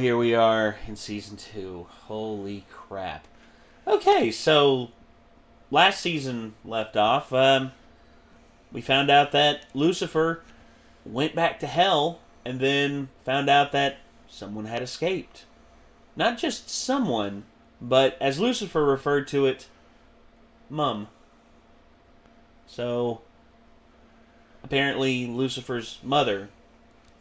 here we are in Season 2. Holy crap. Okay, so last season left off, we found out that Lucifer went back to hell and then found out that someone had escaped. Not just someone, but as Lucifer referred to it, Mum. So, apparently Lucifer's mother,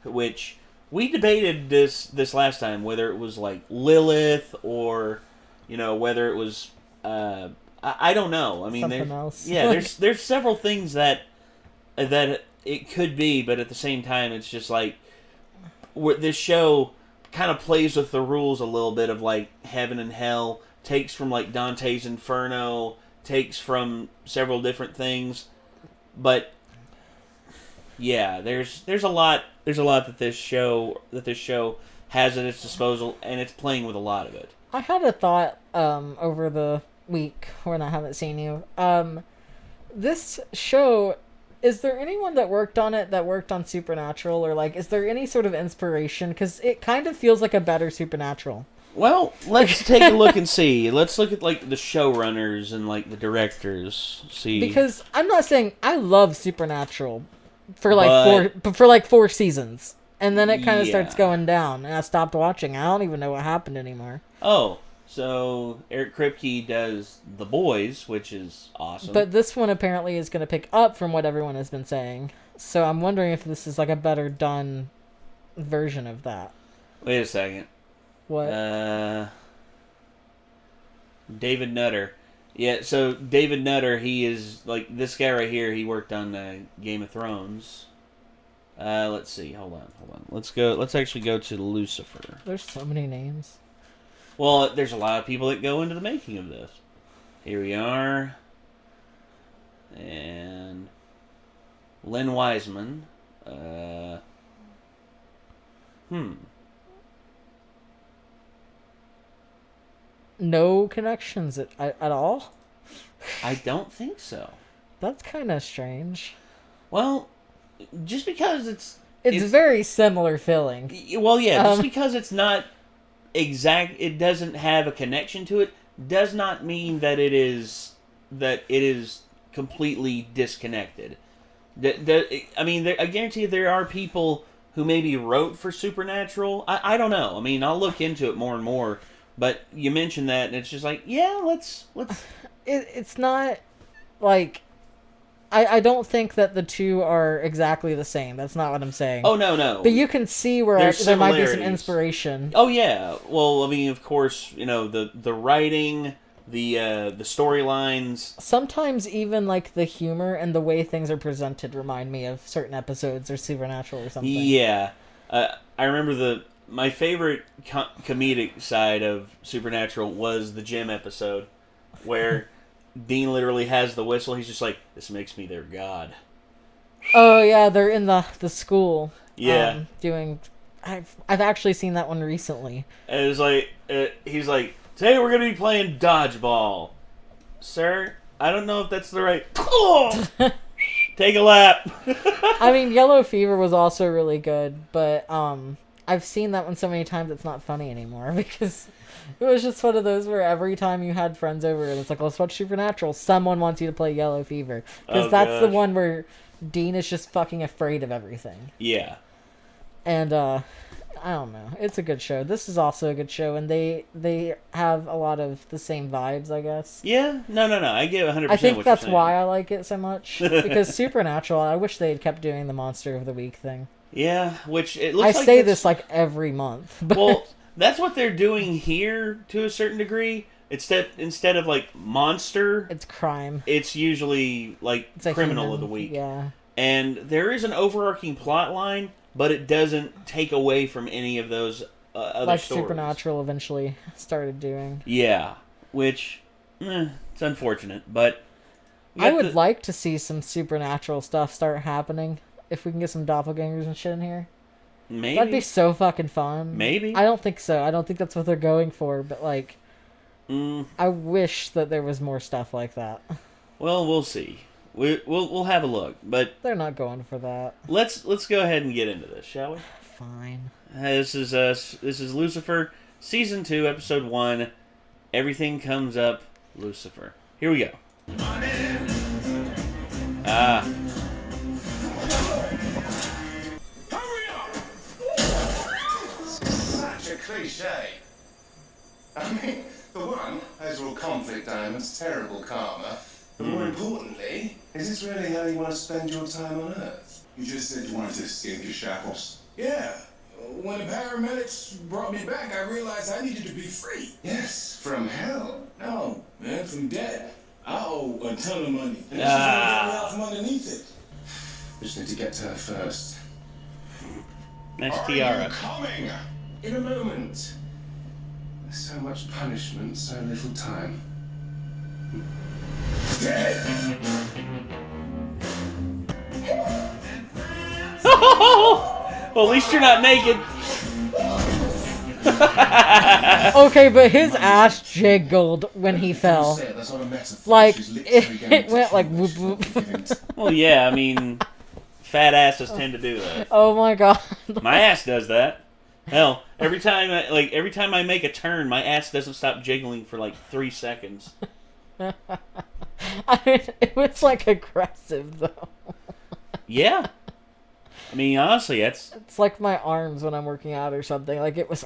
which we debated this last time, whether it was like Lilith or, whether it was, I don't know. I mean, something else. Yeah, there's several things that it could be, but at the same time, it's just like this show kind of plays with the rules a little bit of like heaven and hell, takes from like Dante's Inferno, takes from several different things, but yeah, there's a lot that this show has at its disposal, and it's playing with a lot of it. I had a thought over the week when I haven't seen you. This show, is there anyone that worked on it that worked on Supernatural, or like, is there any sort of inspiration? Because it kind of feels like a better Supernatural. Well, let's take a look and see. Let's look at like the showrunners and like the directors. See, because I'm not saying I love Supernatural for like 4 seasons, and then it kind of starts going down, and I stopped watching. I don't even know what happened anymore. Oh, so Eric Kripke does The Boys, which is awesome. But this one apparently is going to pick up from what everyone has been saying. So I'm wondering if this is like a better done version of that. Wait a second. What? David Nutter. Yeah, so David Nutter, he is like this guy right here. He worked on Game of Thrones. Let's see. Hold on. Let's actually go to Lucifer. There's so many names. Well, there's a lot of people that go into the making of this. Here we are. And Len Wiseman. No connections at all? I don't think so. That's kind of strange. Well, just because it's very similar feeling. Well, yeah, just because it's not exact, it doesn't have a connection to it, does not mean that it is completely disconnected. I mean, I guarantee there are people who maybe wrote for Supernatural. I don't know. I mean, I'll look into it more and more. But you mentioned that, and it's just like, yeah, let's. It's not like I don't think that the two are exactly the same. That's not what I'm saying. Oh no. But you can see where there might be some inspiration. Oh yeah. Well, I mean, of course, the writing, the storylines. Sometimes even like the humor and the way things are presented remind me of certain episodes or Supernatural or something. Yeah, I remember my favorite comedic side of Supernatural was the gym episode, where Dean literally has the whistle. He's just like, "This makes me their god." Oh yeah, they're in the school. Yeah, doing. I've actually seen that one recently. And it was like he's like, "Today we're gonna be playing dodgeball, sir. I don't know if that's the right." Take a lap. I mean, Yellow Fever was also really good, but I've seen that one so many times it's not funny anymore because it was just one of those where every time you had friends over and it's like, let's watch Supernatural, someone wants you to play Yellow Fever. Because that's the one where Dean is just fucking afraid of everything. Yeah. And, I don't know. It's a good show. This is also a good show, and they have a lot of the same vibes, I guess. Yeah? No. I give 100% I think that's why I like it so much. Because Supernatural, I wish they had kept doing the Monster of the Week thing. Yeah, which it looks like... I say this like every month. But... Well, that's what they're doing here to a certain degree. Instead of like monster... It's crime. It's usually like criminal of the week. Yeah. And there is an overarching plot line, but it doesn't take away from any of those other like stories. Supernatural eventually started doing. Yeah, which... it's unfortunate, but... I would like to see some Supernatural stuff start happening. If we can get some doppelgangers and shit in here. Maybe. That'd be so fucking fun. Maybe. I don't think so. I don't think that's what they're going for, but like... I wish that there was more stuff like that. Well, we'll see. We'll have a look, but They're not going for that. let's go ahead and get into this, shall we? Fine. This is Lucifer, season 2, episode 1. Everything comes up, Lucifer. Here we go. Hurry up! Such a cliche. I mean, for one, overall conflict diamonds, terrible karma. But more importantly, is this really how you want to spend your time on Earth? You just said you wanted to escape your shackles. Yeah. When the paramedics brought me back, I realized I needed to be free. Yes, from hell. No, man, from debt. I owe a ton of money. And this is gonna get me out from underneath it. We just need to get to her first. Nice Are tiara. you coming? In a moment. There's so much punishment, so little time. Dead! Well, at least you're not naked. Okay, but his ass jiggled when he fell. That's not a metaphor. Like, She's literally going it to went like finish whoop whoop. it. Well, yeah, I mean, fat asses tend to do that. Oh my god. My ass does that. Hell, every time I make a turn, my ass doesn't stop jiggling for like 3 seconds. I mean, it was like aggressive though. Yeah. I mean, honestly, that's... It's like my arms when I'm working out or something. Like it was.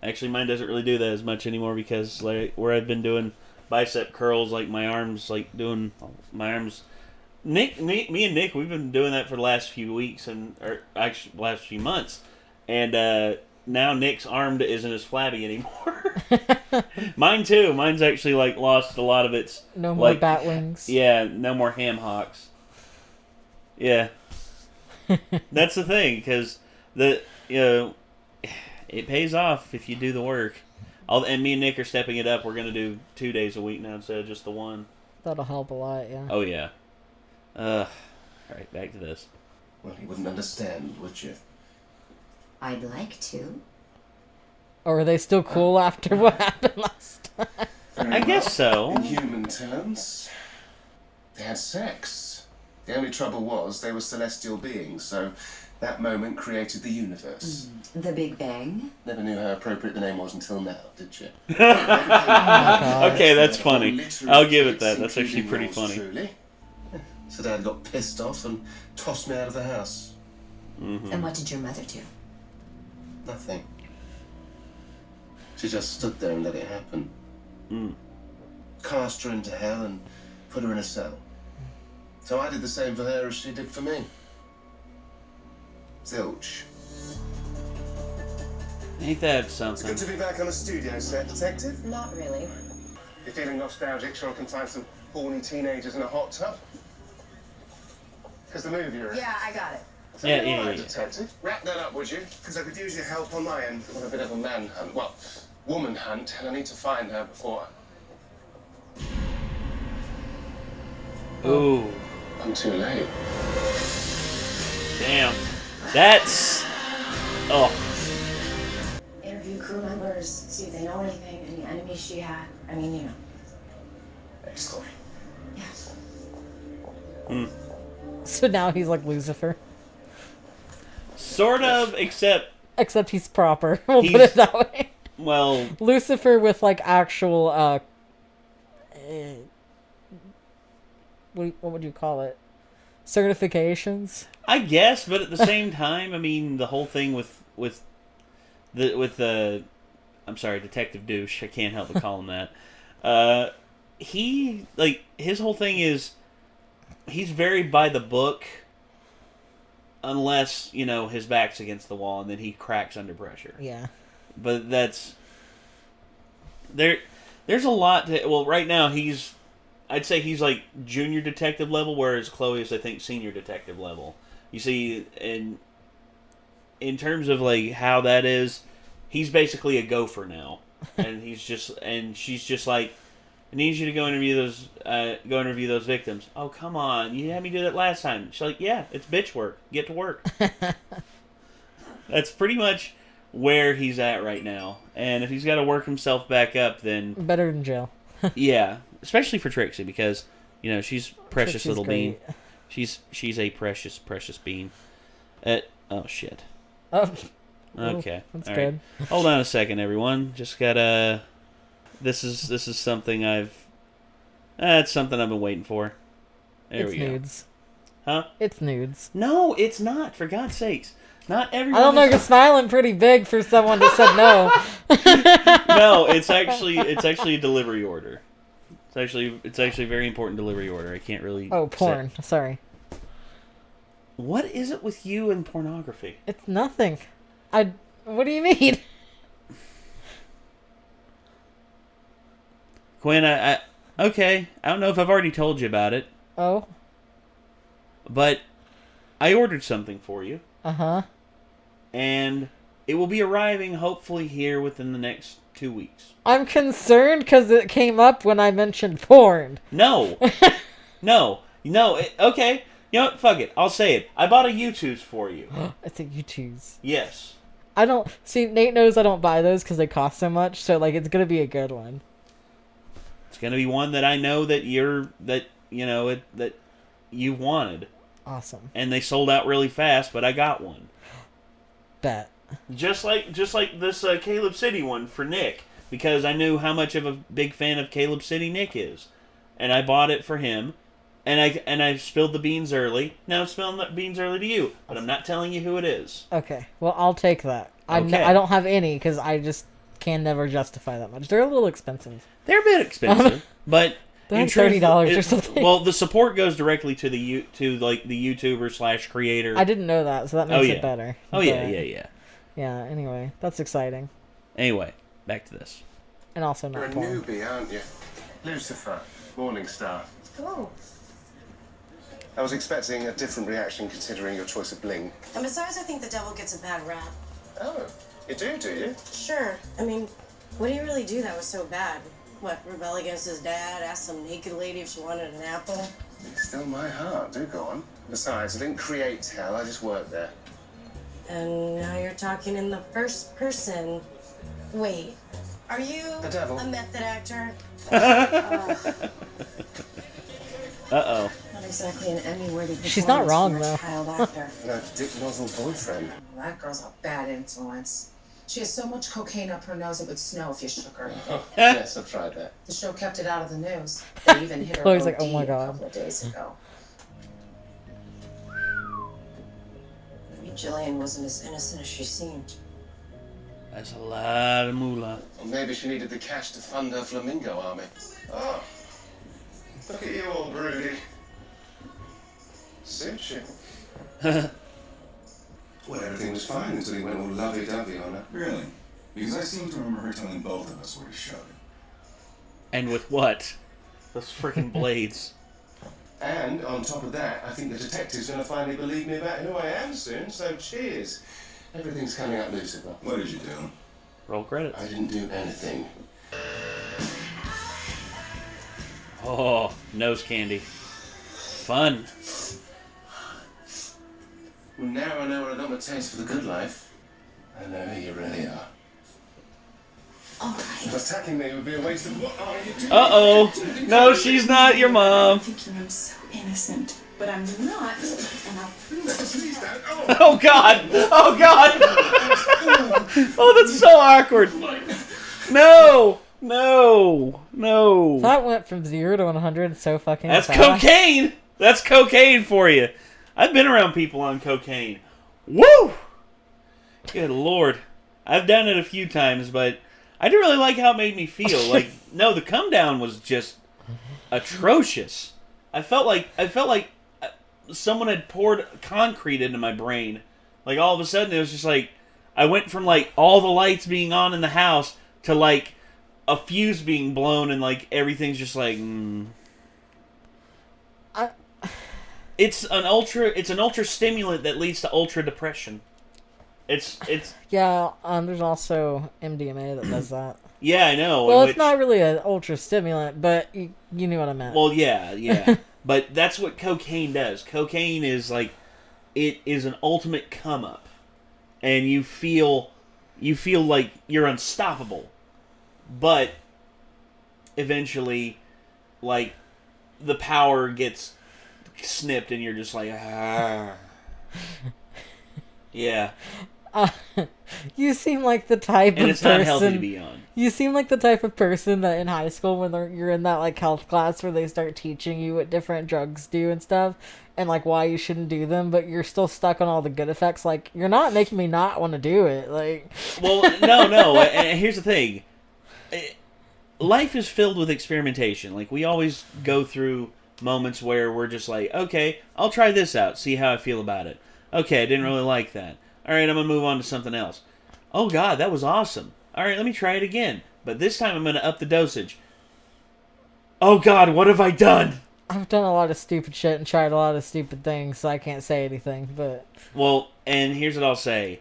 Actually, mine doesn't really do that as much anymore because like where I've been doing bicep curls, like my arms, me and Nick, we've been doing that for the last few weeks or actually last few months, and now Nick's arm isn't as flabby anymore. Mine too. Mine's actually like lost a lot of its No more like, bat wings. Yeah, no more ham hocks. Yeah, that's the thing because it pays off if you do the work. And me and Nick are stepping it up. We're gonna do 2 days a week now instead of just the one. That'll help a lot, yeah. Oh yeah. All right, back to this. Well, you wouldn't understand, would you? I'd like to. Or are they still cool after what happened last time? Very I guess so. In human terms, they had sex. The only trouble was they were celestial beings, so that moment created the universe. The Big Bang? Never knew how appropriate the name was until now, did you? Okay, that's funny. Literally I'll give it that. kids, That's actually including pretty yours funny. truly. So Dad got pissed off and tossed me out of the house. Mm-hmm. And what did your mother do? Nothing. She just stood there and let it happen. Cast her into hell and put her in a cell. So I did the same for her as she did for me. Zilch. Ain't that It's something? good to be back on the studio set, Detective. Not really. You're feeling nostalgic, sure I can find some horny teenagers in a hot tub? Because the movie you're in. Yeah, I got it. So Yeah, you're yeah, all right, yeah. Detective. Wrap that up, would you? Because I could use your help on my end. I'm on a bit of a manhunt. Well, woman hunt, and I need to find her before Ooh, I'm too late. damn. That's... Oh, Interview crew members, see if they know anything, any enemies she had. I mean, you know. Excellent. Yeah. So now he's like Lucifer. sort of, except... Except he's proper. We'll put He's- it that way. Well, Lucifer with like actual what would you call it? Certifications? I guess, but at the same time, I mean, the whole thing with I'm sorry, Detective Douche. I can't help but call him that. He his whole thing is he's very by the book, unless his back's against the wall, and then he cracks under pressure. Yeah. But that's there's a lot to. Well, right now I'd say he's like junior detective level, whereas Chloe is, I think, senior detective level. You see, in terms of like how that is, he's basically a gopher now, and she's just like, I need you to go interview those victims. Oh, come on, you had me do that last time. She's like, yeah, it's bitch work. Get to work. That's pretty much where he's at right now, and if he's got to work himself back up, then Better than jail. yeah, especially for Trixie, because she's precious Trixie's little bean. great. She's a precious bean. Oh shit. Oh, Okay, that's all good. right. Hold on a second, everyone. Just gotta. This is something it's something I've been waiting for. There It's we go. nudes. Huh? It's nudes. No, it's not. For God's sakes, not everyone. I don't know. You're smiling pretty big for someone that said no. No, it's actually a delivery order. It's actually a very important delivery order. I can't really. Oh, porn. Sorry. What is it with you and pornography? It's nothing. What do you mean? Quinn, okay. I don't know if I've already told you about it, Oh. but I ordered something for you, Uh-huh. and it will be arriving hopefully here within the next 2 weeks. I'm concerned because it came up when I mentioned porn. No. No. Okay. You know what? Fuck it. I'll say it. I bought a U-Tooth for you. It's a you choose. Yes. I don't... See, Nate knows I don't buy those because they cost so much, so, like, it's going to be a good one. It's going to be one that I know that that you wanted. Awesome. And they sold out really fast, but I got one. Bet. Just like this Caleb City one for Nick, because I knew how much of a big fan of Caleb City Nick is, and I bought it for him, and I spilled the beans early. Now I'm spilling the beans early to you, but I'm not telling you who it is. Okay. Well, I'll take that. Okay. I don't have any because I just can never justify that much. They're a little expensive. They're a bit expensive, but They're in truth, $30 or something. Well, the support goes directly to the YouTuber/creator. I didn't know that, so that makes yeah. it better. Oh yeah. Yeah, anyway, that's exciting. Anyway, back to this. And also You're a not porn. newbie, aren't you? Lucifer, Morning Star. Cool. I was expecting a different reaction considering your choice of bling. And besides, I think the devil gets a bad rap. Oh, you do you? Sure. I mean, what did he really do that was so bad? What, rebel against his dad, ask some naked lady if she wanted an apple? Still my heart, do go on. Besides, I didn't create hell, I just worked there. And now you're talking in the first person. Wait, are you The devil. a method actor? Uh-oh. Not exactly an Emmy-worthy performance. She's not wrong, from a though. Child actor. No, Dick Nozzle boyfriend. That girl's a bad influence. She has so much cocaine up her nose it would snow if you shook her. Yes, I've tried that. The show kept it out of the news. They even hit her Chloe's OD like, oh my a God. couple of days ago. Maybe Jillian wasn't as innocent as she seemed. That's a lot of moolah. Or maybe she needed the cash to fund her flamingo army. Oh, look at you all broody. Suits you. Well, everything was fine until he went all lovey-dovey on her. Really? Because I seem to remember her telling both of us where to shove it. And with what? Those freaking blades. And on top of that, I think the detective's going to finally believe me about who I am soon, so cheers. Everything's coming up, Lucifer. What did you do? Roll credits. I didn't do anything. Oh, nose candy. Fun. Well, now I know where I got my taste for the good life. I know who you really are. Alright. Attacking me would be a waste of what are you doing? Uh-oh. No, she's not your I'm mom. thinking I'm so innocent, but I'm not, and I'll prove it. Please don't. Oh, Oh, God. Oh, God. Oh, that's so awkward. No. No. No. That went from 0 to 100 so fucking That's fast. cocaine. That's cocaine for you. I've been around people on cocaine. Woo! Good Lord. I've done it a few times, but I didn't really like how it made me feel. Like, no, the come down was just atrocious. I felt like someone had poured concrete into my brain. Like, all of a sudden, it was just like, I went from, like, all the lights being on in the house to, like, a fuse being blown and, like, everything's just like, It's an ultra stimulant that leads to ultra depression. It's Yeah, there's also MDMA that does that. yeah, I know. Well, which- it's not really an ultra stimulant, but you knew what I meant. Well, yeah. But that's what cocaine does. Cocaine is like, it is an ultimate come up, and you feel like you're unstoppable. But eventually, like the power gets snipped and you're just like, ah. Yeah. You seem like the type and of it's person. not healthy to be on. You seem like the type of person that in high school, when you're in that like health class where they start teaching you what different drugs do and stuff, and like why you shouldn't do them, but you're still stuck on all the good effects. Like, you're not making me not want to do it. Like, well, no. And here's the thing: life is filled with experimentation. Like, we always go through moments where we're just like, okay, I'll try this out, see how I feel about it. Okay, I didn't really like that. All right, I'm gonna move on to something else. Oh God, that was awesome. All right, let me try it again. But this time I'm gonna up the dosage. Oh God, what have I done? I've done a lot of stupid shit and tried a lot of stupid things, so I can't say anything, but... Well, and here's what I'll say.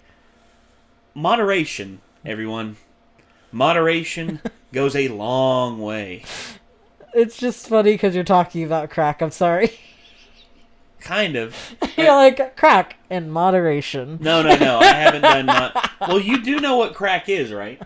Moderation, everyone. Moderation goes a long way. It's just funny because you're talking about crack, I'm sorry. Kind of. You're like, crack in moderation. No, I haven't done well, you do know what crack is, right?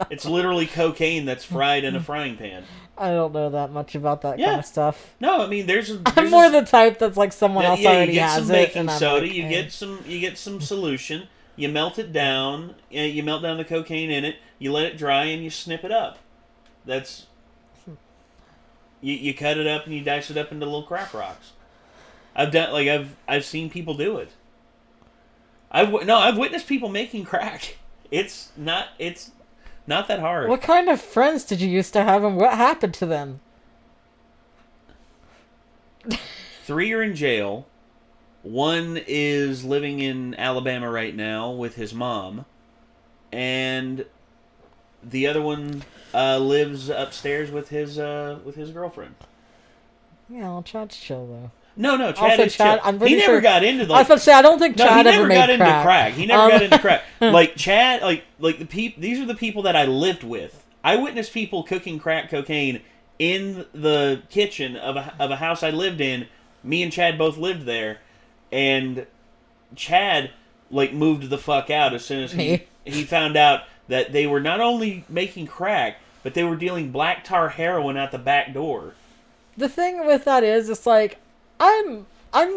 It's literally cocaine that's fried in a frying pan. I don't know that much about that kind of stuff. No, I mean, there's I'm more the type that's like someone else already has it. You get some baking and soda, like, you get some solution, you melt it down, you melt down the cocaine in it, you let it dry, and you snip it up. That's... You cut it up and you dice it up into little crack rocks. I've seen people do it. I've witnessed people making crack. It's not that hard. What kind of friends did you used to have, and what happened to them? 3 are in jail. 1 is living in Alabama right now with his mom, and the other one lives upstairs with his girlfriend. Yeah, well, Chad's chill though. No, Chad also, is Chad, chill. He never got into I was about to say, I don't think Chad ever made crack. He never got into crack. Like Chad, like these are the people that I lived with. I witnessed people cooking crack cocaine in the kitchen of a house I lived in. Me and Chad both lived there, and Chad like moved the fuck out as soon as he found out that they were not only making crack, but they were dealing black tar heroin out the back door. The thing with that is, it's like, I'm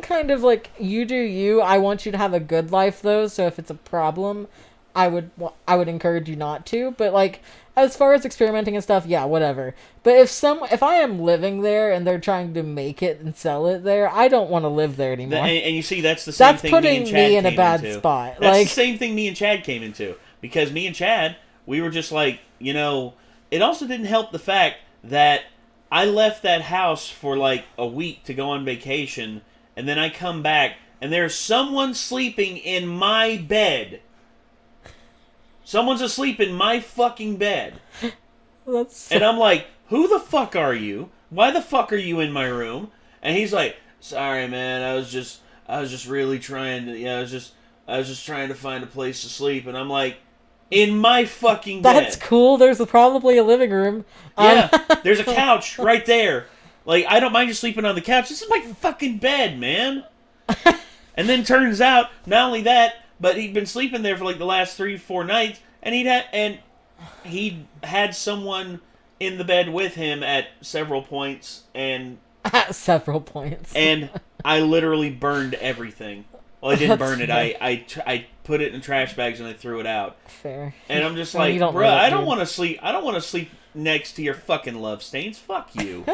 kind of like, you do you. I want you to have a good life though, so if it's a problem, I would encourage you not to. But like, as far as experimenting and stuff, yeah, whatever. But if I am living there and they're trying to make it and sell it there, I don't want to live there anymore. And you see, that's the same thing me and Chad putting me in a bad into. spot. That's like, the same thing me and Chad came into. Because me and Chad, we were just like, it also didn't help the fact that I left that house for like a week to go on vacation, and then I come back, and there's someone sleeping in my bed. Someone's asleep in my fucking bed. And I'm like, who the fuck are you? Why the fuck are you in my room? And he's like, sorry, man, I was just really trying to, I was just trying to find a place to sleep. And I'm like, in my fucking bed. That's cool. There's probably a living room. Yeah, there's a couch right there. Like, I don't mind you sleeping on the couch. This is my fucking bed, man. And then turns out, not only that, but he'd been sleeping there for like the last 3-4 nights, and he'd had someone in the bed with him at several points, and at several points. And I literally burned everything. Well, I didn't burn it. I put it in trash bags and I threw it out. Fair. And I'm just like, bro, I don't want to sleep. I don't want to sleep next to your fucking love stains. Fuck you.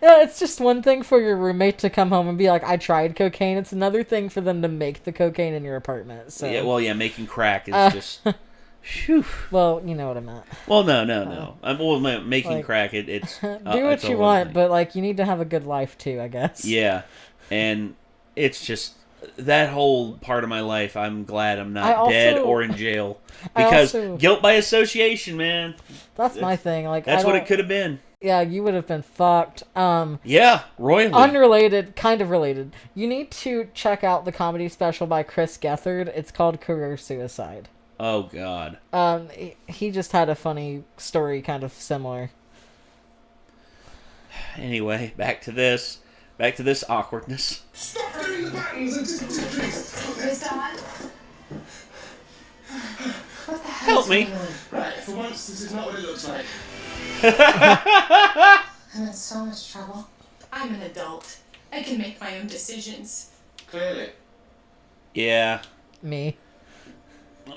Yeah, it's just one thing for your roommate to come home and be like, I tried cocaine. It's another thing for them to make the cocaine in your apartment. So yeah, well, yeah, making crack is just. Whew. Well, you know what I meant. Well, no. Making crack, it's do what you want, but like you need to have a good life too, I guess. Yeah, and it's just that whole part of my life. I'm glad I'm not dead or in jail because guilt by association, man. That's my thing. Like that's what it could have been. Yeah, you would have been fucked. Yeah, royally. Unrelated, kind of related. You need to check out the comedy special by Chris Gethard. It's called Career Suicide. Oh, God. He just had a funny story kind of similar. Anyway, back to this awkwardness. Stop doing the buttons and just please. Mr. Hunt? What the hell? Help me. Right, for once, this is not what it looks like. I'm in so much trouble. I'm an adult. I can make my own decisions. Clearly. Yeah. Me.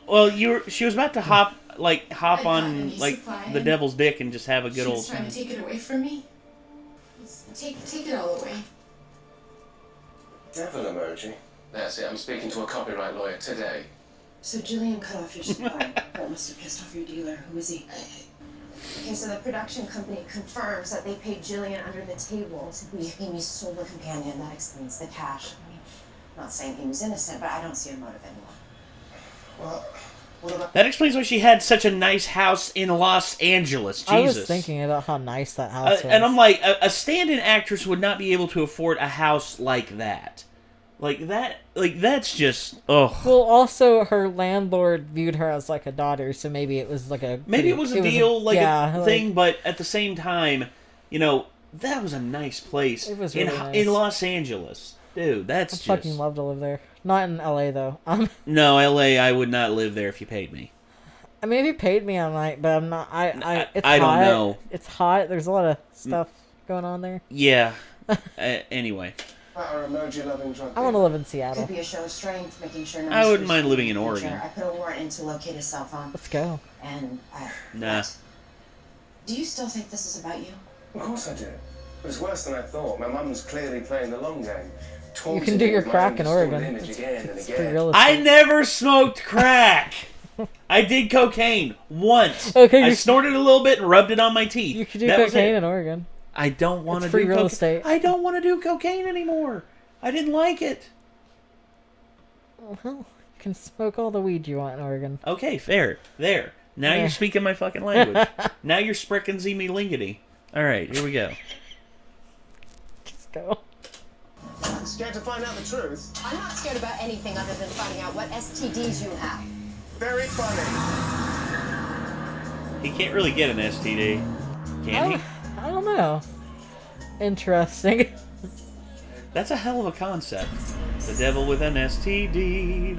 Well, she was about to hop I got on any supply the and devil's dick and just have a good She old was trying time. to take it away from me. Take it all away. Devil emoji. That's it. I'm speaking to a copyright lawyer today. So Jillian cut off your supply. That must have pissed off your dealer. Who is he? Okay, so the production company confirms that they paid Jillian under the table to be Amy's sole companion. That explains the cash. I mean, I'm not saying Amy's innocent, but I don't see a motive anymore. Well, what about... That explains why she had such a nice house in Los Angeles. Jesus. I was thinking about how nice that house was. And I'm like, a stand-in actress would not be able to afford a house like that. That's just, ugh. Well, also, her landlord viewed her as, like, a daughter, so maybe it was, like, a... Maybe it was a deal, a thing, like, but at the same time, that was a nice place. It was really nice. In Los Angeles. Dude, that's I'd just... fucking love to live there. Not in LA, though. No, LA, I would not live there if you paid me. I mean, if you paid me, I might, but I'm not... It's I don't hot. know. It's hot. There's a lot of stuff going on there. Yeah. Anyway. Our emoji-loving drug I want to live in Seattle. Could be a show of strength, making sure no I wouldn't mysteries mind living in future. Oregon. I put a warrant in to locate his cell phone. Let's go. And Nah. do you still think this is about you? Of course I do. It was worse than I thought. My mum's clearly playing the long game. You can do your crack in Oregon. It's free real estate. I never smoked crack. I did cocaine once. Okay, I snorted a little bit and rubbed it on my teeth. You could do That was cocaine it. in Oregon. I don't want to It's free do real cocaine. estate. I don't want to do cocaine anymore. I didn't like it. Well, you can smoke all the weed you want in Oregon. Okay, fair. There. Now Yeah. you're speaking my fucking language. Now you're spricken me lingity. All right, here we go. Just go. Scared to find out the truth? I'm not scared about anything other than finding out what STDs you have. Very funny. He can't really get an STD, can he? I don't know. Interesting. That's a hell of a concept. The devil with an STD.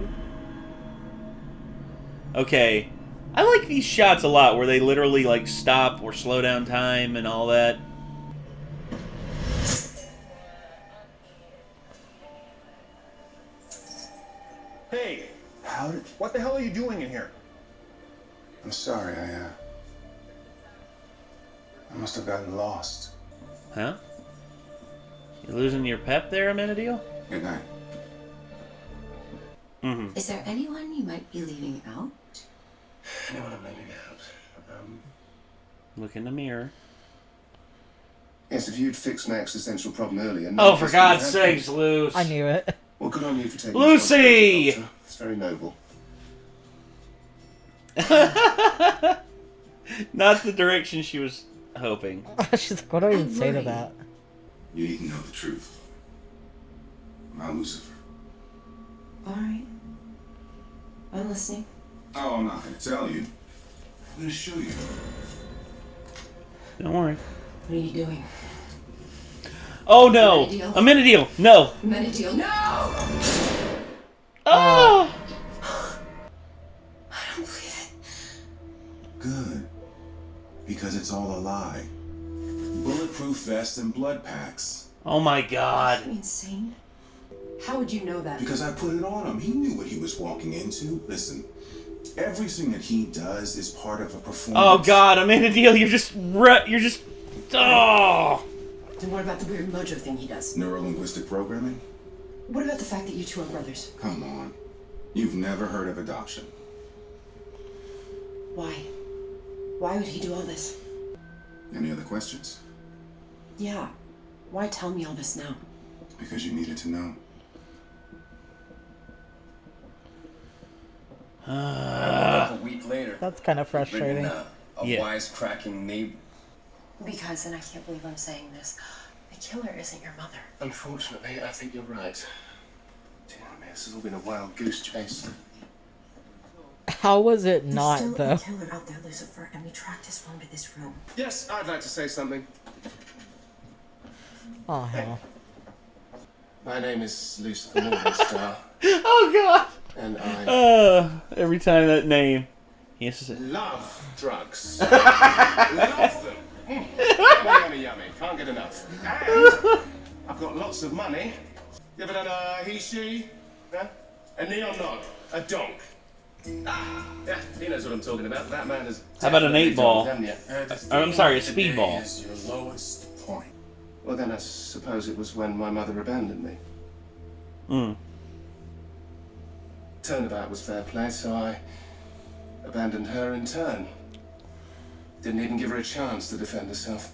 Okay. I like these shots a lot where they literally like stop or slow down time and all that. Hey, what the hell are you doing in here? I'm sorry, I must have gotten lost. Huh? You losing your pep there, Amenadiel? Good night. Mm-hmm. Is there anyone you might be leaving out? Anyone I'm leaving out? Look in the mirror. Yes, if you'd fixed my existential problem earlier... Oh, for God's sakes, Luce. I knew it. Well, good on you for taking Lucy! responsibility, Doctor. It's very noble. Not the direction she was hoping. She's like, what do I even say to that? You need to know the truth. I'm not Lucifer. All right. I'm listening. Oh, I'm not going to tell you. I'm going to show you. Don't worry. What are you doing? Oh no! Amenadiel. Amenadiel, no! Amenadiel, no! Oh! I don't believe it. Good. Because it's all a lie. Bulletproof vests and blood packs. Oh my God! Are you insane? How would you know that? Because I put it on him. He knew what he was walking into. Listen, everything that he does is part of a performance. Oh God, Amenadiel, you're just. Oh! Then what about the weird mojo thing he does? Neuro-linguistic programming? What about the fact that you two are brothers? Come on. You've never heard of adoption. Why? Why would he do all this? Any other questions? Yeah. Why tell me all this now? Because you needed to know. A week later, That's kind of frustrating. a Yeah. wisecracking neighbor. Because, and I can't believe I'm saying this, the killer isn't your mother. Unfortunately, I think you're right. Dear me, this has all been a wild goose chase. How was it There's not, still though? a killer out there, Lucifer, and we tracked his phone to this room. Yes, I'd like to say something. Oh, hell. My name is Lucifer Morningstar, Oh God! and I Every time that name. Yes. love drugs. Love them. Yummy, yummy. Can't get enough. And I've got lots of money. You ever done a he, she? Yeah? A neon nod. A donk. Ah, yeah, he knows what I'm talking about. That man is... How about an 8-ball? I'm sorry, a Today speedball. is your lowest point. Well, then I suppose it was when my mother abandoned me. Mm. Turnabout was fair play, so I abandoned her in turn. Didn't even give her a chance to defend herself.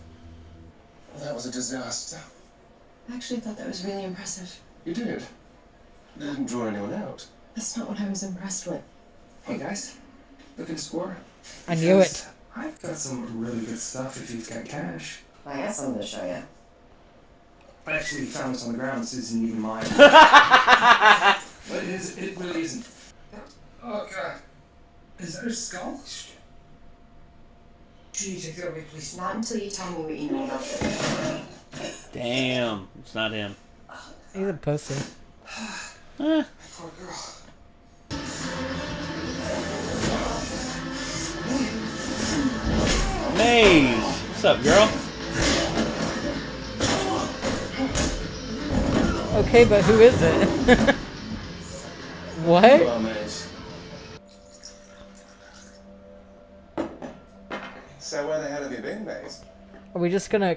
Well, that was a disaster. I actually thought that was really impressive. You did. It didn't draw anyone out. That's not what I was impressed with. Hey guys, looking to score? I knew it. Because I've got some really good stuff if you've got cash. I got something to show you. I actually found this on the ground. This isn't even mine. But it really isn't. Oh god. Is that a skull? Gee, take it away, please. Not until you tell me what you know about it. Damn, it's not him. He's a pussy. Eh. Poor girl. Maze, what's up, girl? Okay, but who is it? What? Well, Maze. So where the hell have you been, Maze? Are we just gonna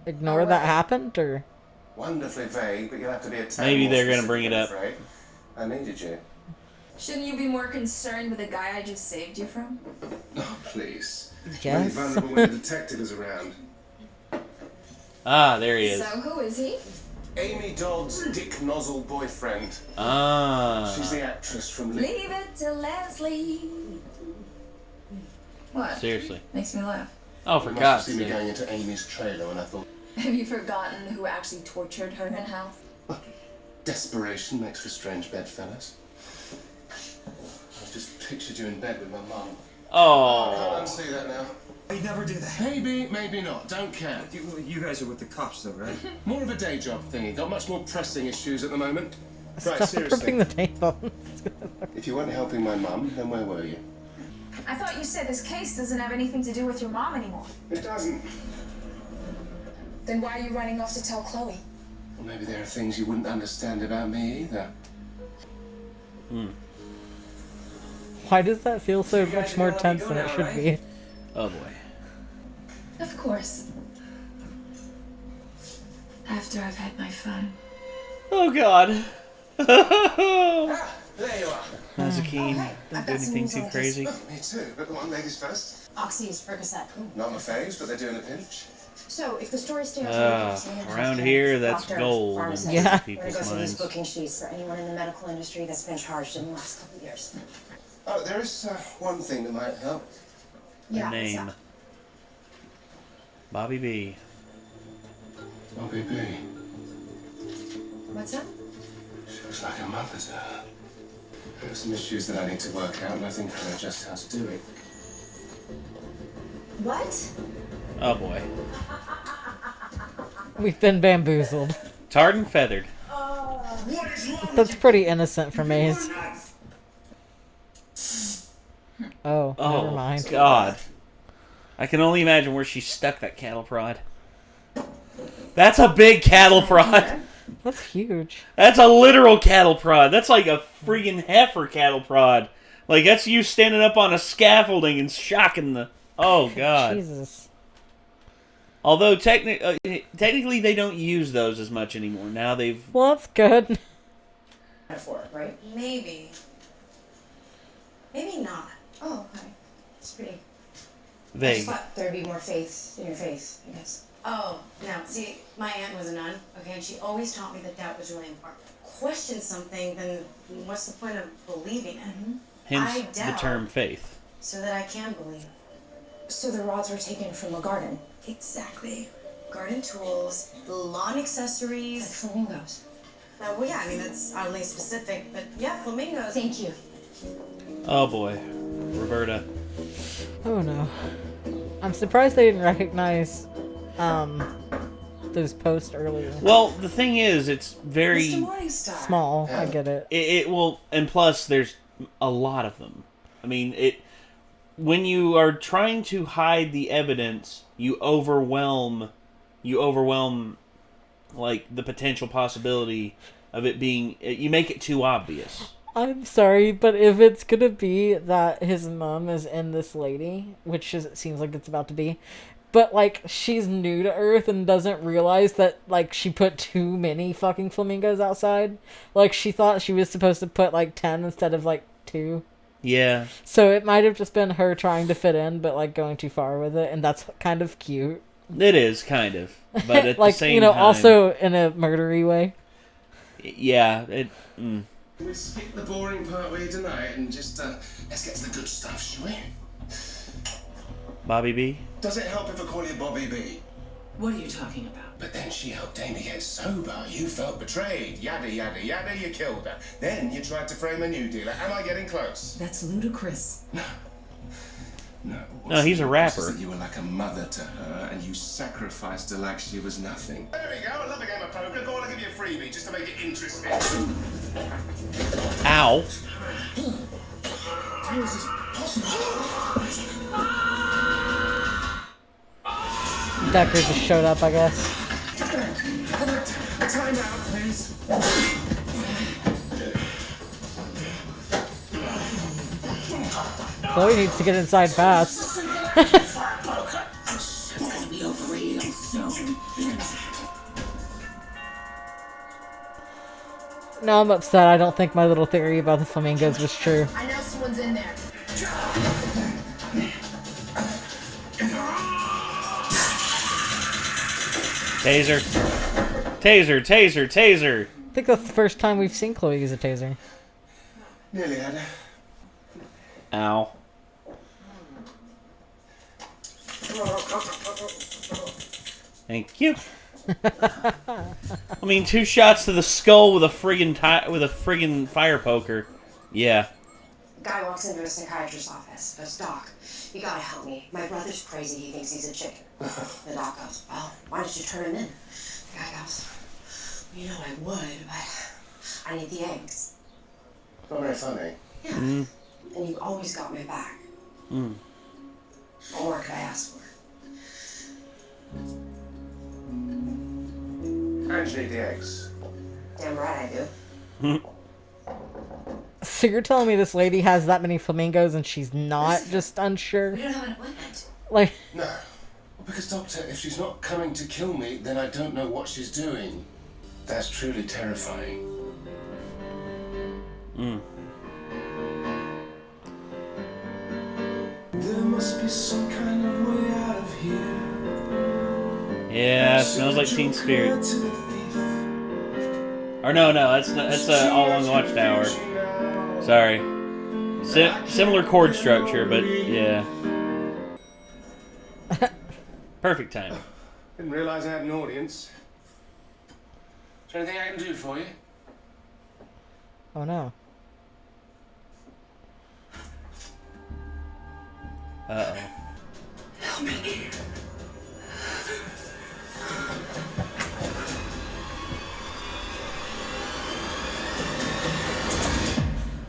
ignore that happened, or? Wonderfully vague, but you'll have to be a tad Maybe more they're gonna specific, bring it I'm up. afraid. I needed you. Shouldn't you be more concerned with the guy I just saved you from? Oh, please. Yes. Really vulnerable when the detective is around. Ah, there he is. So who is he? Amy Dodd's Dick Nozzle boyfriend. Ah. She's the actress from... Leave it to Leslie. What? Seriously. Makes me laugh. Oh, for You must God's have seen me sake. going into Amy's trailer when I thought... Have you forgotten who actually tortured her in hell? Desperation makes for strange bedfellows. I just pictured you in bed with my mum. I can't Oh. unsee that now. I'd never do that. Maybe, maybe not. Don't care. You guys are with the cops, though, right? More of a day job thingy. Got much more pressing issues at the moment. Right, Stop seriously. ripping the table. If you weren't helping my mum, then where were you? I thought you said this case doesn't have anything to do with your mom anymore. It doesn't. Then why are you running off to tell Chloe? Well, maybe there are things you wouldn't understand about me either. Why does that feel so much more tense than it should be? Oh boy. Of course. After I've had my fun. Oh God. Ah, there you are. Nazakine, hey, don't I've do got some anything news too on this. crazy. Oh, me too. But come on, ladies first. Oxy's Percocet. Not my faves, but they're doing a pinch. So, if the story stays on Around here, that's gold in pharmacist, Yeah. we're gonna people's go through these minds. booking sheets for anyone in the medical industry that's been charged in the last couple of years. Oh, there is one thing that might help. Her name. Bobby B. Bobby B. What's that? She was like a mother to her. There are some issues that I need to work out, and I think I know just how to do it. What? Oh boy. We've been bamboozled. Tarred and feathered. That's pretty innocent for Maze. Oh, Oh never mind. God. I can only imagine where she stuck that cattle prod. That's a big cattle prod. That's huge. That's a literal cattle prod. That's like a freaking heifer cattle prod. Like, that's you standing up on a scaffolding and shocking the... Oh, God. Jesus. Although, technically, they don't use those as much anymore. Now they've... Well, that's good. Metaphor, right? Maybe. Maybe not. Oh, okay. It's pretty. I Vague. just thought there'd be more faith in your faith, I guess. Oh, now, see, my aunt was a nun, okay, and she always taught me that doubt was really important. Question something, then what's the point of believing it? I Hence the doubt. term faith. So that I can believe. So the rods were taken from a garden? Exactly. Garden tools, lawn accessories. Like flamingos. Well, yeah, I mean, that's oddly specific, but yeah, flamingos. Thank you. Oh, boy. Roberta. Oh no. I'm surprised they didn't recognize those posts earlier. Well, the thing is, it's very... Mr. Morningstar. Small, I get it. It will... And plus, there's a lot of them. I mean, when you are trying to hide the evidence, you overwhelm like the potential possibility of it being. You make it too obvious. I'm sorry, but if it's gonna be that his mom is in this lady, which it seems like it's about to be, but like she's new to Earth and doesn't realize that like she put too many fucking flamingos outside. Like she thought she was supposed to put like 10 instead of like 2. Yeah. So it might have just been her trying to fit in, but like going too far with it, and that's kind of cute. It is kind of, but at like the same time, also in a murdery way. Yeah. We skip the boring part with you tonight and just let's get to the good stuff, shall we? Bobby B. Does it help if I call you Bobby B? What are you talking about? But then she helped Amy get sober. You felt betrayed. Yada, yada, yada. You killed her. Then you tried to frame a new dealer. Am I getting close? That's ludicrous. No, he's a rapper. That you were like a mother to her and you sacrificed her like she was nothing. There we go. I love a game of poker. Go on, I'll give you a freebie just to make it interesting. Ow. How is this possible? Decker just showed up, I guess. Time out, please. Chloe needs to get inside fast. No, I'm upset. I don't think my little theory about the flamingos was true. I know someone's in there. Taser. Taser, taser, taser. I think that's the first time we've seen Chloe use a taser. Nearly had her. Ow. Thank you. I mean, 2 shots to the skull with a friggin' fire poker. Yeah. Guy walks into a psychiatrist's office. Goes, Doc, you gotta help me. My brother's crazy. He thinks he's a chicken. The doc goes, well, why don't you turn him in? The guy goes, you know I would, but I need the eggs. Not very funny. Yeah. And you always got my back. What more could I ask for? How'd you need the eggs? Damn right I do. So you're telling me this lady has that many flamingos and she's not just unsure? We don't have an appointment. Like, No. Because, Doctor, if she's not coming to kill me, then I don't know what she's doing. That's truly terrifying. There must be some kind of way out of here. Yeah, smells like Teen Spirit. Or no, that's All Along the Watchtower. Sorry. Similar chord structure, but yeah. Perfect time. Didn't realize I had an audience. Is there anything I can do for you? oh no. Uh-oh. Help me.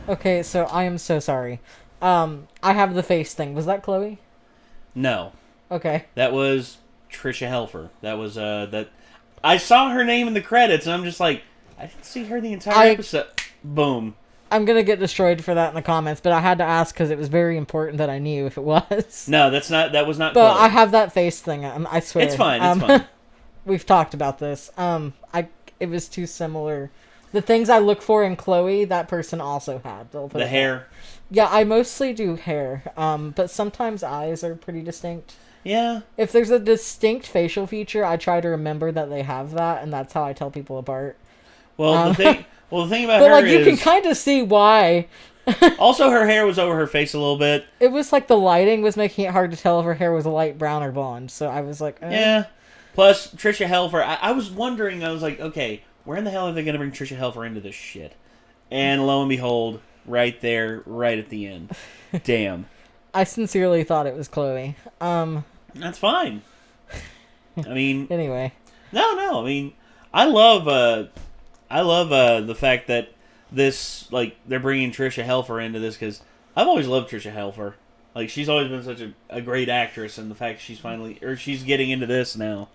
Okay, so I am so sorry. I have the face thing. Was that Chloe? No. Okay. That was Trisha Helfer. That was, that... I saw her name in the credits, and I'm just like, I didn't see her the entire episode. Boom. I'm gonna get destroyed for that in the comments, but I had to ask because it was very important that I knew if it was. No, that was not But Chloe. I have that face thing. I swear. It's fine, it's fine. We've talked about this. It was too similar. The things I look for in Chloe, that person also had. The hair. Yeah, I mostly do hair. But sometimes eyes are pretty distinct. Yeah. If there's a distinct facial feature, I try to remember that they have that, and that's how I tell people apart. Well, the thing about but her like, you is... can kind of see why. Also, her hair was over her face a little bit. It was like the lighting was making it hard to tell if her hair was light brown or blonde, so I was like, Yeah. Plus, Trisha Helfer, I was wondering, I was like, okay, where in the hell are they going to bring Trisha Helfer into this shit? And lo and behold, right there, right at the end. Damn. I sincerely thought it was Chloe. That's fine. I mean... Anyway. No, I mean, I love the fact that this, like, they're bringing Trisha Helfer into this, because I've always loved Trisha Helfer. Like, she's always been such a great actress, and the fact she's getting into this now.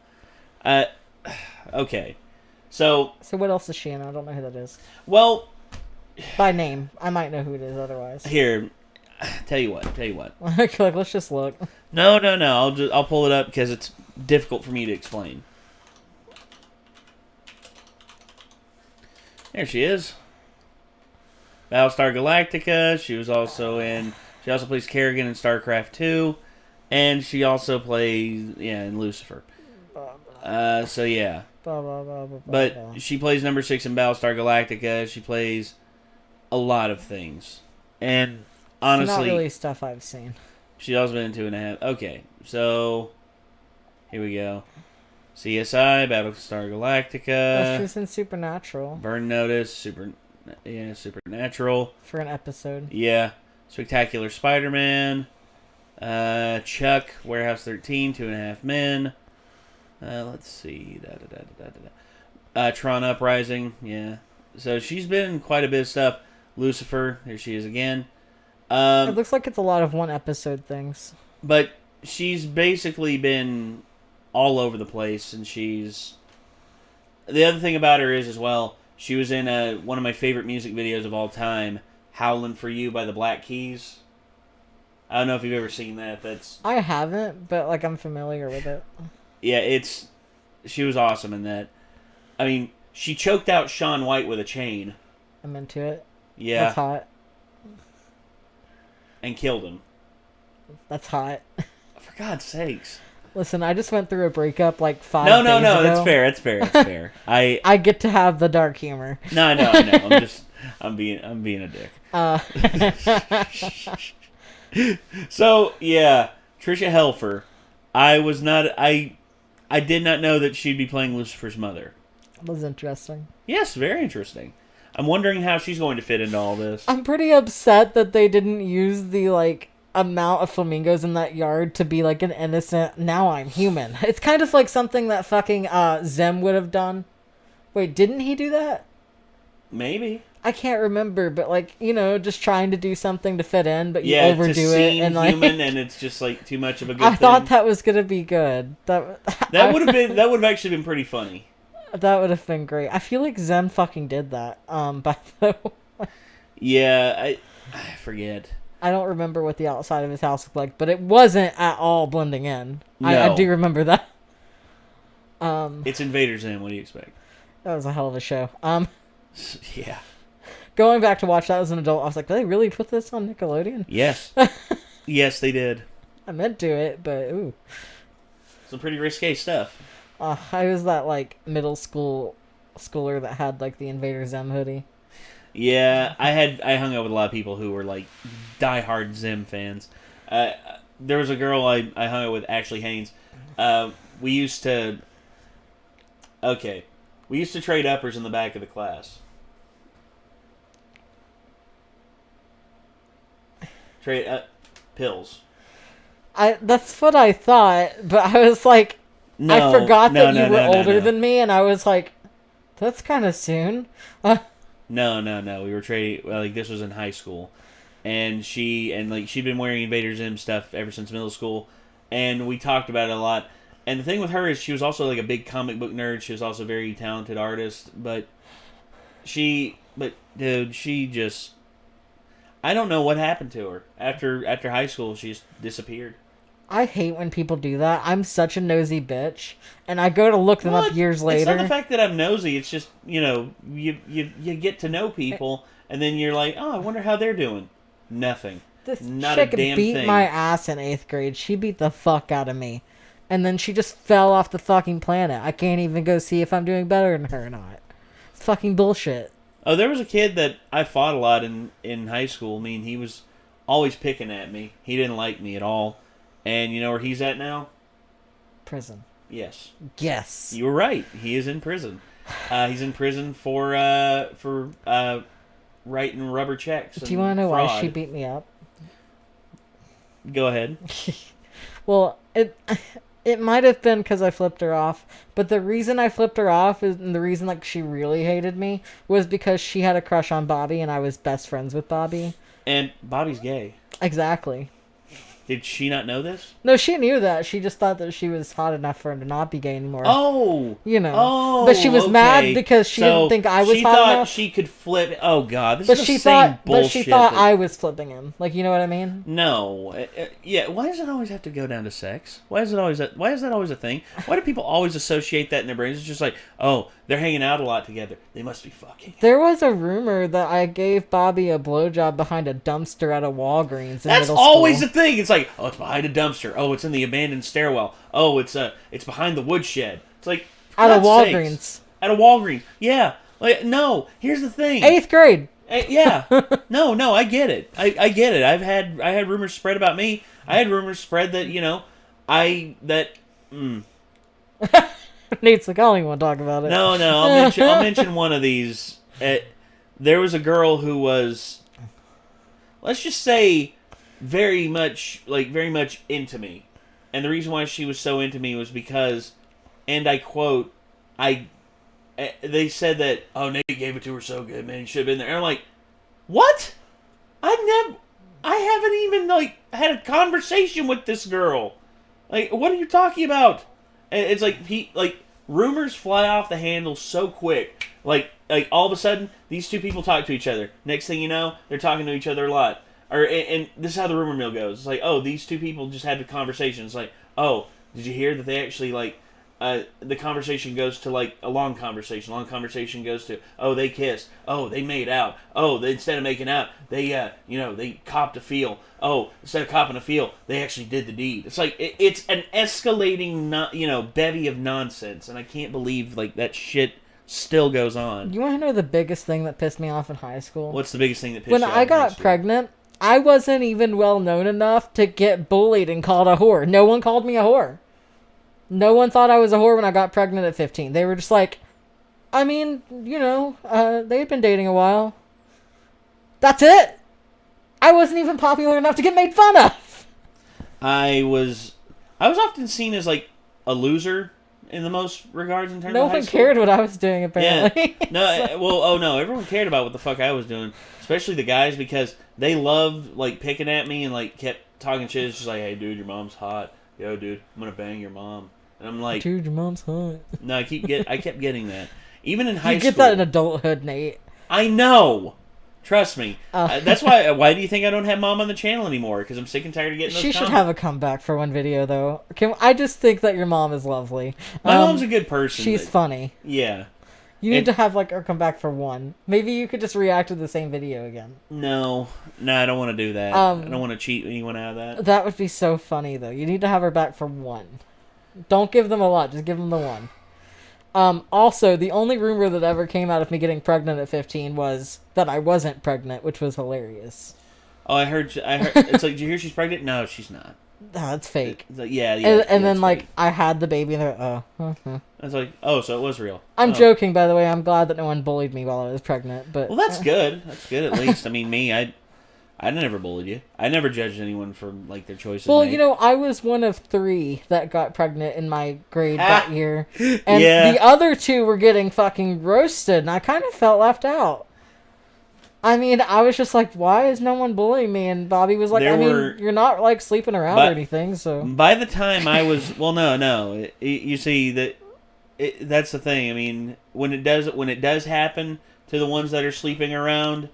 Okay. So what else is she in? I don't know who that is. Well, by name, I might know who it is otherwise. Here, tell you what. Like, let's just look. No. I'll pull it up because it's difficult for me to explain. There she is. Battlestar Galactica. She also plays Kerrigan in StarCraft 2, and she also plays in Lucifer. So yeah. But she plays number 6 in Battlestar Galactica. She plays a lot of things, and honestly, it's not really stuff I've seen. She's also been in 2.5. Okay, so here we go. CSI, Battlestar Galactica. She was in Supernatural. Burn Notice, Supernatural. For an episode. Yeah. Spectacular Spider-Man. Chuck, Warehouse 13, 2.5 Men. Let's see. Tron Uprising. Yeah. So she's been in quite a bit of stuff. Lucifer. Here she is again. It looks like it's a lot of one episode things. But she's basically been all over the place, and the other thing about her is as well, she was in one of my favorite music videos of all time, Howlin' For You by the Black Keys. I don't know if you've ever seen that. I haven't, but like I'm familiar with it. Yeah, she was awesome in that. I mean, she choked out Shaun White with a chain. I'm into it. Yeah. That's hot. And killed him. That's hot. For God's sakes. Listen, I just went through a breakup like 5 days ago. No, that's fair. I get to have the dark humor. No, I know. I'm being a dick. So, yeah, Tricia Helfer. I did not know that she'd be playing Lucifer's mother. That was interesting. Yes, very interesting. I'm wondering how she's going to fit into all this. I'm pretty upset that they didn't use the amount of flamingos in that yard to be like an innocent now I'm human. It's kind of like something that fucking Zem would have done. Wait, didn't he do that? Maybe. I can't remember, but just trying to do something to fit in, but you overdo it and human, and it's just like too much of a good I thing. thought that was gonna be good. That would have actually been pretty funny. That would have been great. I feel like Zem fucking did that. By the way. Yeah, I forget. I don't remember what the outside of his house looked like, but it wasn't at all blending in. No. I do remember that. It's Invader Zim. What do you expect? That was a hell of a show. Yeah. Going back to watch that as an adult, I was like, did they really put this on Nickelodeon? Yes. Yes, they did. I meant to it, but ooh. Some pretty risque stuff. I was that middle schooler that had the Invader Zim hoodie. Yeah, I hung out with a lot of people who were diehard Zim fans. There was a girl I hung out with, Ashley Haynes. We used to trade uppers in the back of the class. Trade pills. That's what I thought, but I was like, no, I forgot that you were older than me, and I was like, that's kind of soon. No. We were trading. This was in high school, and she'd been wearing Invader Zim stuff ever since middle school, and we talked about it a lot. And the thing with her is she was also a big comic book nerd. She was also a very talented artist, but dude, she just, I don't know what happened to her after high school. She just disappeared. I hate when people do that. I'm such a nosy bitch, and I go to look them up years later. It's not the fact that I'm nosy. It's just, you get to know people, and then you're like, oh, I wonder how they're doing. Nothing. This not chick a damn beat thing. my ass in 8th grade. She beat the fuck out of me. And then she just fell off the fucking planet. I can't even go see if I'm doing better than her or not. It's fucking bullshit. Oh, there was a kid that I fought a lot in high school. I mean, he was always picking at me. He didn't like me at all. And you know where he's at now? Prison. Yes. Yes. You were right. He is in prison. He's in prison for writing rubber checks. Do you want to know why she beat me up? Go ahead. Well, it might have been because I flipped her off, but the reason I flipped her off and the reason she really hated me was because she had a crush on Bobby and I was best friends with Bobby. And Bobby's gay. Exactly. Did she not know this? No, she knew that. She just thought that she was hot enough for him to not be gay anymore. Oh, you know. Oh, but she was okay. mad because she didn't think I was she hot thought enough. she could flip. Oh God, this but is she the same bullshit. But she thought I was flipping him. Like, you know what I mean? No, yeah. Why does it always have to go down to sex? Why is that always a thing? Why do people always associate that in their brains? It's just like, oh, they're hanging out a lot together. They must be fucking. There was a rumor that I gave Bobby a blowjob behind a dumpster at a Walgreens. That's always the thing. It's like, oh, it's behind a dumpster. Oh, it's in the abandoned stairwell. Oh, it's behind the woodshed. It's like at a Walgreens. Sakes. At a Walgreens. Yeah. Like, no. Here's the thing. 8th grade. Yeah. No. I get it. I get it. I had rumors spread about me. I had rumors spread that Nate's like, I don't even want to talk about it. No. I'll mention one of these. There was a girl who was, let's just say, very much into me, and the reason why she was so into me was because, and I quote, they said that, oh, Nate gave it to her so good, man, he should have been there. And I'm like, what? I haven't even had a conversation with this girl. Like, what are you talking about? And it's like rumors fly off the handle so quick. Like all of a sudden, these two people talk to each other. Next thing you know, they're talking to each other a lot. And this is how the rumor mill goes. It's like, oh, these two people just had a conversation. It's like, oh, did you hear that they actually the conversation goes to a long conversation. Long conversation goes to, oh, they kissed. Oh, they made out. Oh, instead of making out, they they copped a feel. Oh, instead of copping a feel, they actually did the deed. It's like it's an escalating bevy of nonsense, and I can't believe that shit still goes on. You want to know the biggest thing that pissed me off in high school? What's the biggest thing that pissed you off? When I got pregnant, I wasn't even well known enough to get bullied and called a whore. No one called me a whore. No one thought I was a whore when I got pregnant at 15. They were just like, I mean, they had been dating a while. That's it. I wasn't even popular enough to get made fun of. I was often seen as a loser in the most regards in terms of high school. No one cared what I was doing, apparently. Yeah. No, everyone cared about what the fuck I was doing, especially the guys, because they loved picking at me and kept talking shit. It's just like, hey, dude, your mom's hot. Yo, dude, I'm gonna bang your mom. And I'm like, dude, your mom's hot. No, I kept getting that. Even in high school. You get that in adulthood, Nate. I know. Trust me. That's why. Why do you think I don't have mom on the channel anymore? Because I'm sick and tired of getting those She comments. should have a comeback for one video, though. I just think that your mom is lovely. My mom's a good person. She's funny. Yeah. You need to have her come back for one. Maybe you could just react to the same video again. No, I don't want to do that. I don't want to cheat anyone out of that. That would be so funny, though. You need to have her back for one. Don't give them a lot. Just give them the one. Also, the only rumor that ever came out of me getting pregnant at 15 was that I wasn't pregnant, which was hilarious. Oh, I heard. It's like, did you hear she's pregnant? No, she's not. That's fake. Yeah. And then fake. I had the baby, and they're I was like, oh, so it was real. I'm joking, by the way. I'm glad that no one bullied me while I was pregnant. But well, that's good. That's good at least. I mean, I never bullied you. I never judged anyone for their choices. Well, I was one of 3 that got pregnant in my grade that year, and the other 2 were getting fucking roasted, and I kind of felt left out. I mean, I was just like, why is no one bullying me? And Bobby was like, you're not sleeping around or anything. So by the time I was, well, no, you see that's the thing. I mean, when it does happen to the ones that are sleeping around,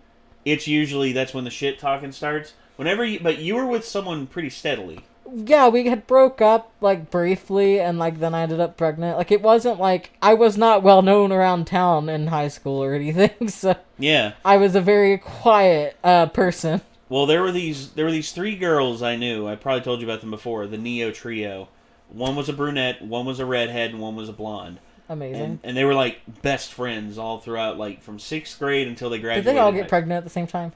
it's usually that's when the shit talking starts. But you were with someone pretty steadily. Yeah, we had broke up briefly, and then I ended up pregnant. It wasn't I was not well known around town in high school or anything. So yeah, I was a very quiet person. Well, there were these 3 girls I knew. I probably told you about them before. The Neo trio. One was a brunette, one was a redhead, and one was a blonde. Amazing. And they were best friends all throughout from 6th grade until they graduated. Did they all get pregnant at the same time?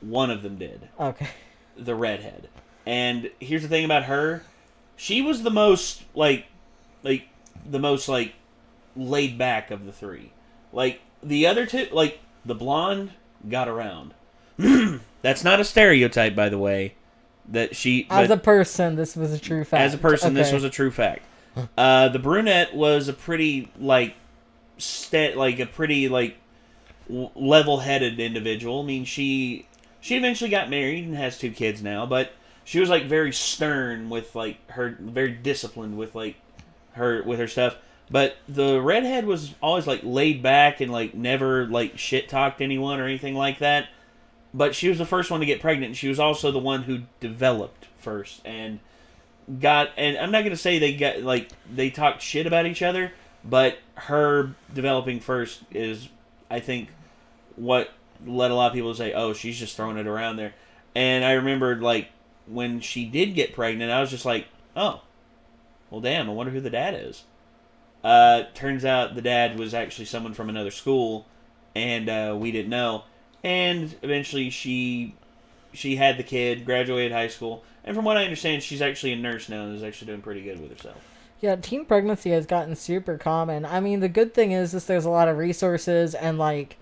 One of them did. Okay. The redhead. And here's the thing about her. She was the most laid back of the 3. The other 2, the blonde got around. That's not a stereotype, by the way. As a person, this was a true fact. As a person, this was a true fact. The brunette was a pretty level-headed individual. I mean, she eventually got married and has 2 kids now, but she was like very stern with like her, very disciplined with like her stuff. But the redhead was always like laid back and like never like shit talked anyone or anything like that. But she was the first one to get pregnant. And she was also the one who developed first and got. And I'm not gonna say they talked shit about each other, but her developing first is, I think, what led a lot of people to say, "Oh, she's just throwing it around there." And I remembered like when she did get pregnant, I was just like, "Oh, well, damn! I wonder who the dad is." Turns out the dad was actually someone from another school, and we didn't know. And eventually she had the kid, graduated high school, and from what I understand, she's actually a nurse now and is actually doing pretty good with herself. Yeah, teen pregnancy has gotten super common. I mean, the good thing is there's a lot of resources, and like,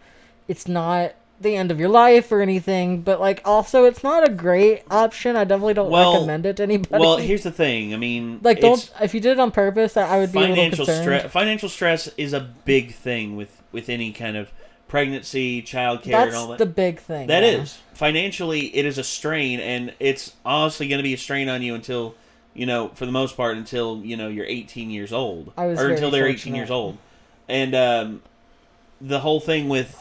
it's not the end of your life or anything, but like also it's not a great option. I definitely don't recommend it to anybody. Well, here's the thing. I mean, like, don't, if you did it on purpose, I would be a little concerned. Financial stress is a big thing with any kind of pregnancy, childcare, and all that. That's the big thing. That is. Financially, it is a strain, and it's honestly going to be a strain on you until, for the most part, until, you're 18 years old. Or until they're 18 years old. And the whole thing with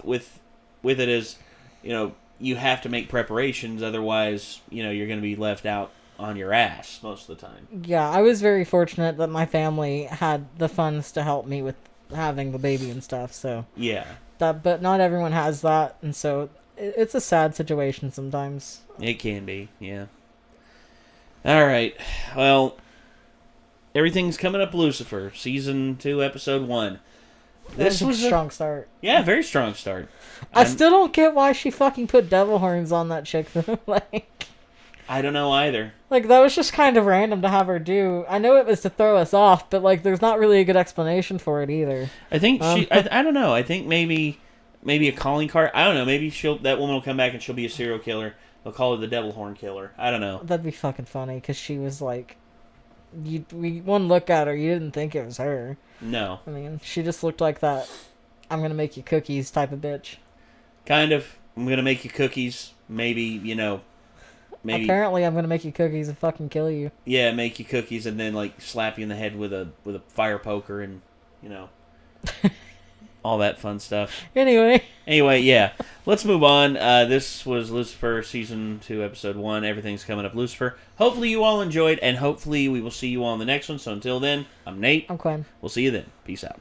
it is, you have to make preparations, otherwise, you're going to be left out on your ass most of the time. Yeah, I was very fortunate that my family had the funds to help me with having the baby and stuff, so. Yeah. But not everyone has that, and so it's a sad situation sometimes. It can be, yeah. All right, well, everything's coming up Lucifer, Season 2, Episode 1. This was a strong start. Yeah, very strong start. I still don't get why she fucking put devil horns on that chick, though. Like, I don't know either. Like, that was just kind of random to have her do. I know it was to throw us off, but, like, there's not really a good explanation for it either. I think I don't know. I think maybe a calling card. I don't know. Maybe that woman will come back and she'll be a serial killer. They'll call her the Devil Horn Killer. I don't know. That'd be fucking funny, because she was, like... one look at her, you didn't think it was her. No. I mean, she just looked like that I'm gonna make you cookies type of bitch. Kind of. I'm gonna make you cookies. Maybe, maybe. Apparently, I'm gonna make you cookies and fucking kill you. Yeah, make you cookies and then like slap you in the head with a fire poker and all that fun stuff. Anyway, yeah. Let's move on. This was Lucifer Season 2, Episode 1. Everything's coming up Lucifer. Hopefully you all enjoyed, and hopefully we will see you all in the next one. So until then, I'm Nate. I'm Quinn. We'll see you then. Peace out.